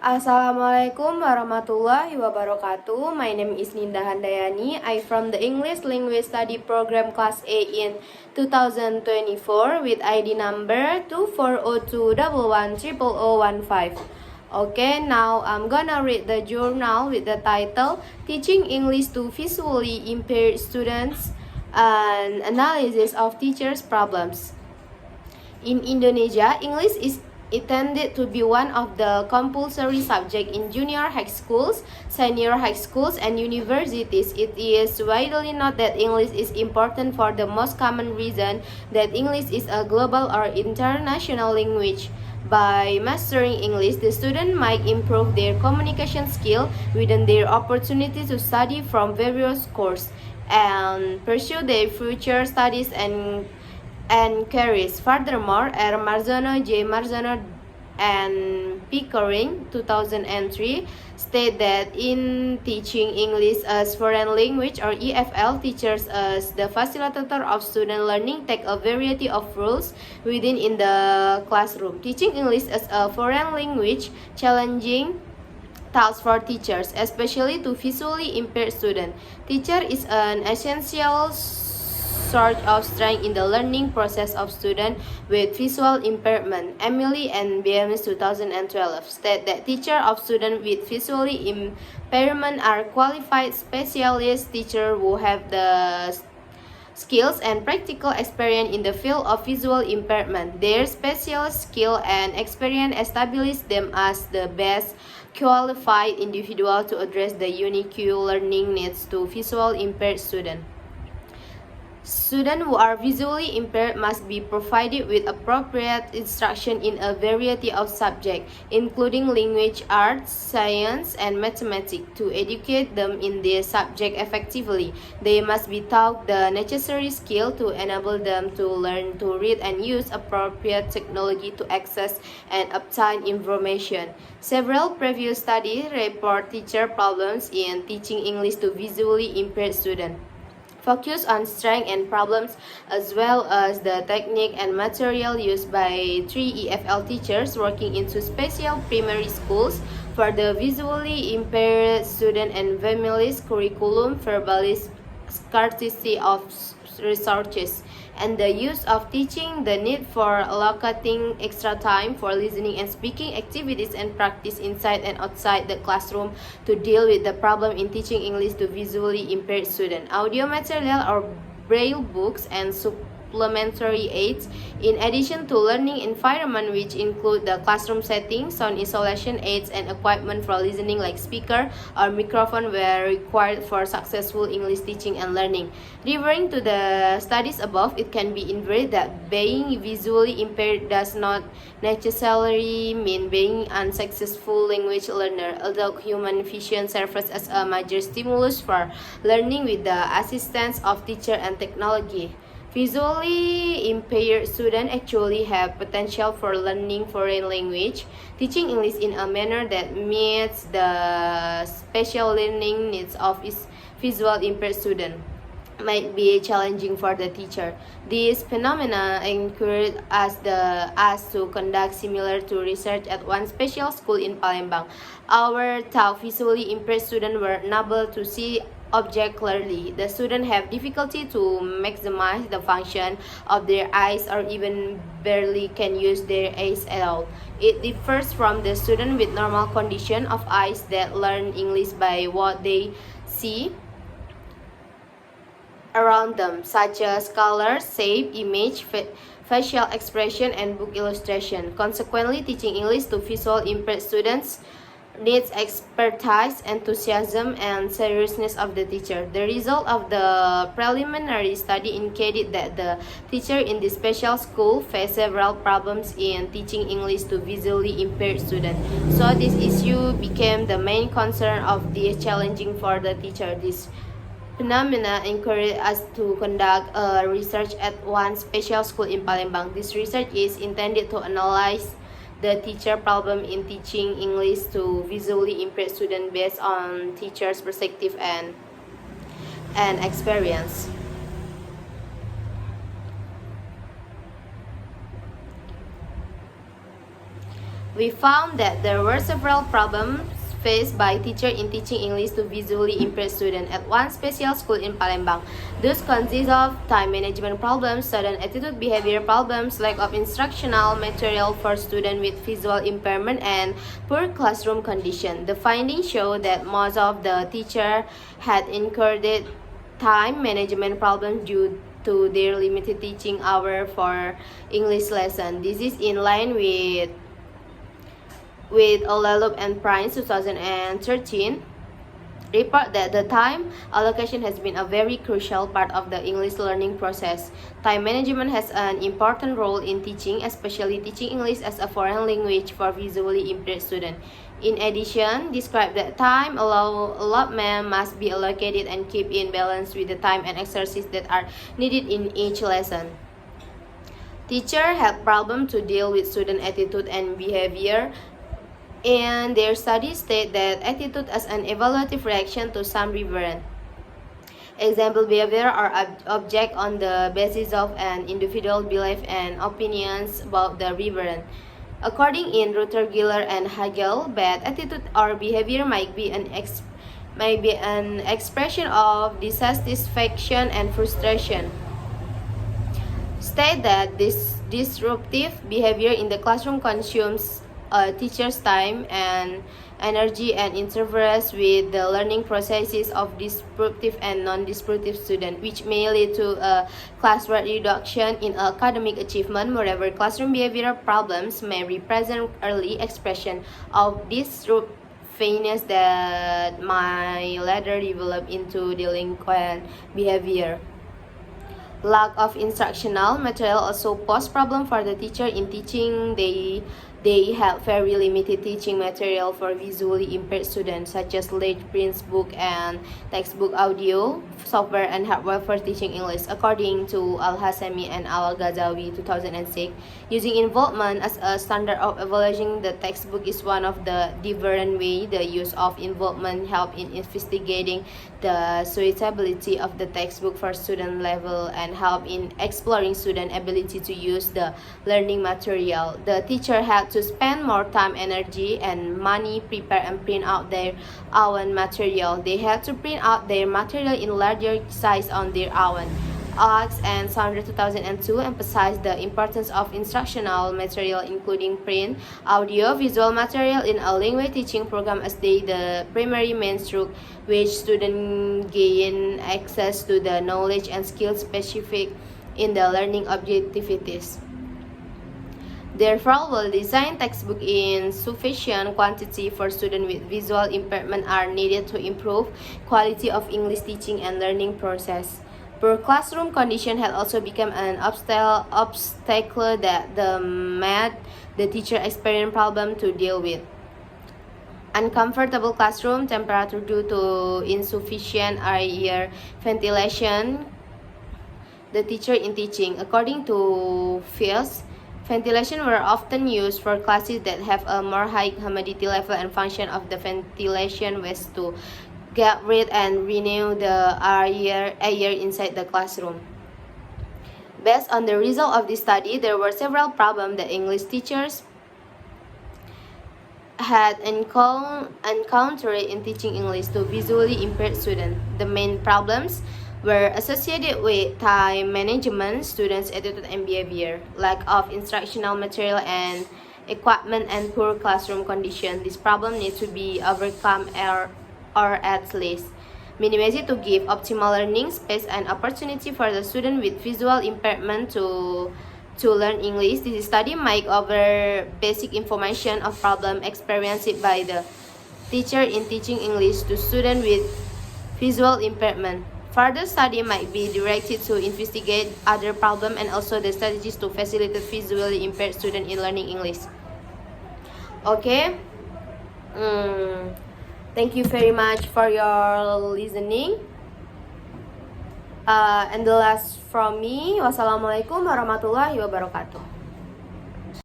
Assalamualaikum warahmatullahi wabarakatuh. My name is Ninda Handayani. I from the English Language Study Program Class A in 2024 with ID number 2402110015. Okay, now I'm gonna read the journal with the title Teaching English to Visually Impaired Students and Analysis of Teachers' Problems. In Indonesia, English is intended to be one of the compulsory subjects in junior high schools, senior high schools, and universities. It is widely known that English is important for the most common reason that English is a global or international language. By mastering English, the student might improve their communication skill within their opportunity to study from various courses and pursue their future studies and careers. Furthermore, R. Marzano, J. Marzano, and Pickering, 2003, state that in teaching English as foreign language or EFL, teachers as the facilitator of student learning take a variety of roles within in the classroom. Teaching English as a foreign language challenging task for teachers, especially to visually impaired students. Teacher is an essential sort of strength in the learning process of students with visual impairment. Emily and BMS 2012 state that teachers of students with visually impairment are qualified specialist teachers who have the skills and practical experience in the field of visual impairment. Their specialist skill and experience establish them as the best qualified individual to address the unique learning needs to visual impaired students. Students who are visually impaired must be provided with appropriate instruction in a variety of subjects, including language, arts, science, and mathematics. To educate them in this subject effectively, they must be taught the necessary skill to enable them to learn to read and use appropriate technology to access and obtain information. Several previous studies report teacher problems in teaching English to visually impaired students. Focus on strengths and problems as well as the technique and material used by 3 EFL teachers working into special primary schools for the visually impaired student and families curriculum, verbalis scarcity of resources, and the use of teaching, the need for allocating extra time for listening and speaking activities and practice inside and outside the classroom to deal with the problem in teaching English to visually impaired students. Audio material or braille books and supplementary aids, in addition to learning environment which include the classroom setting, sound isolation aids, and equipment for listening like speaker or microphone were required for successful English teaching and learning. Referring to the studies above, it can be inferred that being visually impaired does not necessarily mean being unsuccessful language learner, although human vision serves as a major stimulus for learning with the assistance of teacher and technology. Visually impaired students actually have potential for learning foreign language. Teaching English in a manner that meets the special learning needs of its visual impaired student might be challenging for the teacher. This phenomena encouraged us to conduct similar to research at one special school in Palembang. Our top visually impaired students were unable to see object clearly. The students have difficulty to maximize the function of their eyes or even barely can use their eyes at all. It differs from the student with normal condition of eyes that learn English by what they see around them, such as color, shape, image, facial expression, and book illustration. Consequently, teaching English to visual impaired students needs expertise, enthusiasm, and seriousness of the teacher. The result of the preliminary study indicated that the teacher in this special school faced several problems in teaching English to visually impaired students. So this issue became the main concern of this challenging for the teacher. This phenomena encouraged us to conduct research at one special school in Palembang. This research is intended to analyze the teacher problem in teaching English to visually impaired students based on teachers' perspective and experience. We found that there were several problems faced by teachers in teaching English to visually impaired students at one special school in Palembang. Those consist of time management problems, student attitude behavior problems, lack of instructional material for students with visual impairment, and poor classroom condition. The findings show that most of the teachers had incurred time management problems due to their limited teaching hour for English lesson. This is in line with Olalup and Prince 2013 report that the time allocation has been a very crucial part of the English learning process. Time management has an important role in teaching, especially teaching English as a foreign language for visually impaired students. In addition, describe that time allotment must be allocated and keep in balance with the time and exercises that are needed in each lesson. Teachers have problems to deal with student attitude and behavior, and their studies state that attitude as an evaluative reaction to some reverend. Example behavior are object on the basis of an individual belief and opinions about the reverend. According in Ruther Giller and Hagel, bad attitude or behavior might be an expression of dissatisfaction and frustration. State that this disruptive behavior in the classroom consumes teacher's time and energy and interferes with the learning processes of disruptive and non-disruptive students, which may lead to a class-wide reduction in academic achievement. Moreover, classroom behavioral problems may represent early expression of disruptiveness that might later develop into delinquent behavior. Lack of instructional material also pose problem for the teacher in teaching. They have very limited teaching material for visually impaired students, such as large print book and textbook, audio, software, and hardware for teaching English. According to Al-Hasami and Al-Ghazawi 2006, using involvement as a standard of evaluating the textbook is one of the different ways. The use of involvement help in investigating the suitability of the textbook for student level and help in exploring student ability to use the learning material. The teacher had to spend more time, energy, and money prepare and print out their own material. They had to print out their material in larger size on their own. Ox and Saunders 2002 emphasized the importance of instructional material, including print, audio, visual material in a language teaching program as the primary means through which students gain access to the knowledge and skills specific in the learning objectivities. Therefore, well-designed textbooks in sufficient quantity for students with visual impairment are needed to improve quality of English teaching and learning process. Poor classroom condition had also become an obstacle that made the teacher experience problem to deal with. Uncomfortable classroom temperature due to insufficient air ventilation. The teacher in teaching, according to Fields, ventilation were often used for classes that have a more high humidity level, and function of the ventilation was to get rid and renew the air inside the classroom. Based on the result of this study, there were several problems that English teachers had encountered in teaching English to visually impaired students. The main problems were associated with time management, students' attitude and behavior, lack of instructional material and equipment, and poor classroom condition. This problem needs to be overcome or at least minimized to give optimal learning space and opportunity for the student with visual impairment to learn English. This study might cover basic information of problem experienced by the teacher in teaching English to students with visual impairment. Further study might be directed to investigate other problems and also the strategies to facilitate visually impaired students in learning English. Okay. Thank you very much for your listening. And the last from me, wassalamualaikum warahmatullahi wabarakatuh.